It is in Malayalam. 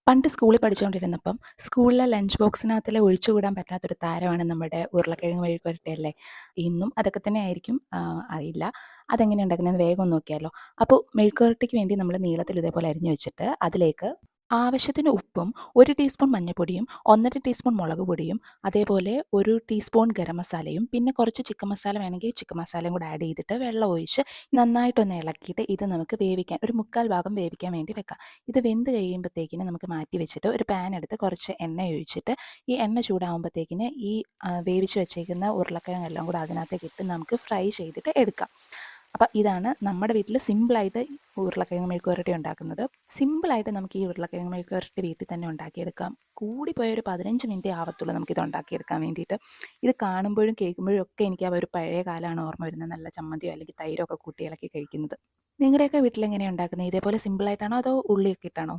പണ്ട് സ്കൂളിൽ പഠിച്ചുകൊണ്ടിരുന്നപ്പം സ്കൂളിലെ ലഞ്ച് ബോക്സിനകത്തിലെ ഒഴിച്ചുകൂടാൻ പറ്റാത്തൊരു താരമാണ് നമ്മുടെ ഉരുളക്കിഴങ്ങ് മെഴുക്കുവരട്ടിയല്ലേ. ഇന്നും അതൊക്കെ തന്നെ ആയിരിക്കും, അറിയില്ല. അതെങ്ങനെ ഉണ്ടാക്കുന്നതെന്ന് വേഗം ഒന്ന് നോക്കിയാലോ. അപ്പോൾ മെഴുക്കുവരട്ടിക്ക് വേണ്ടി നമ്മൾ നീളത്തിൽ ഇതേപോലെ അരിഞ്ഞു വെച്ചിട്ട് അതിലേക്ക് ആവശ്യത്തിന് ഉപ്പും 1 ടീസ്പൂൺ മഞ്ഞൾപ്പൊടിയും 1.5 ടീസ്പൂൺ മുളക് പൊടിയും അതേപോലെ 1 ടീസ്പൂൺ ഗരം മസാലയും പിന്നെ കുറച്ച് ചിക്കൻ മസാല വേണമെങ്കിൽ ചിക്കൻ മസാലയും കൂടെ ആഡ് ചെയ്തിട്ട് വെള്ളം ഒഴിച്ച് നന്നായിട്ടൊന്ന് ഇളക്കിയിട്ട് ഇത് നമുക്ക് വേവിക്കാൻ ഒരു 1/4 ഭാഗം വേവിക്കാൻ വേണ്ടി വെക്കാം. ഇത് വെന്ത് കഴിയുമ്പോഴത്തേക്കിന് നമുക്ക് മാറ്റി വെച്ചിട്ട് ഒരു പാൻ എടുത്ത് കുറച്ച് എണ്ണ ഒഴിച്ചിട്ട് ഈ എണ്ണ ചൂടാകുമ്പോഴത്തേക്കിന് ഈ വേവിച്ച് വെച്ചേക്കുന്ന ഉരുളക്കിഴങ്ങെല്ലാം കൂടെ അതിനകത്തേക്ക് ഇട്ട് നമുക്ക് ഫ്രൈ ചെയ്തിട്ട് എടുക്കാം. അപ്പം ഇതാണ് നമ്മുടെ വീട്ടിൽ സിമ്പിളായിട്ട് ഉരുളക്കിഴങ്ങ് മെഴുക്കുവരട്ടി ഉണ്ടാക്കുന്നത്. സിമ്പിളായിട്ട് നമുക്ക് ഈ ഉരുളക്കിഴങ്ങ് മെഴുക്കുവരട്ടി വീട്ടിൽ തന്നെ ഉണ്ടാക്കിയെടുക്കാം. കൂടിപ്പോയ ഒരു 15 മിനിറ്റേ ആവത്തുള്ളൂ നമുക്കിത് ഉണ്ടാക്കിയെടുക്കാൻ വേണ്ടിയിട്ട്. ഇത് കാണുമ്പോഴും കേൾക്കുമ്പോഴും ഒക്കെ എനിക്ക് ആ ഒരു പഴയ കാലമാണ് ഓർമ്മ വരുന്നത്. നല്ല ചമ്മന്തിയോ അല്ലെങ്കിൽ തൈരോ ഒക്കെ കൂട്ടി ഇളക്കി കഴിക്കുന്നത്. നിങ്ങളുടെയൊക്കെ വീട്ടിൽ എങ്ങനെയാണ് ഉണ്ടാക്കുന്നത്? ഇതേപോലെ സിമ്പിളായിട്ടാണോ അതോ ഉള്ളിയൊക്കെ ഇട്ടാണോ?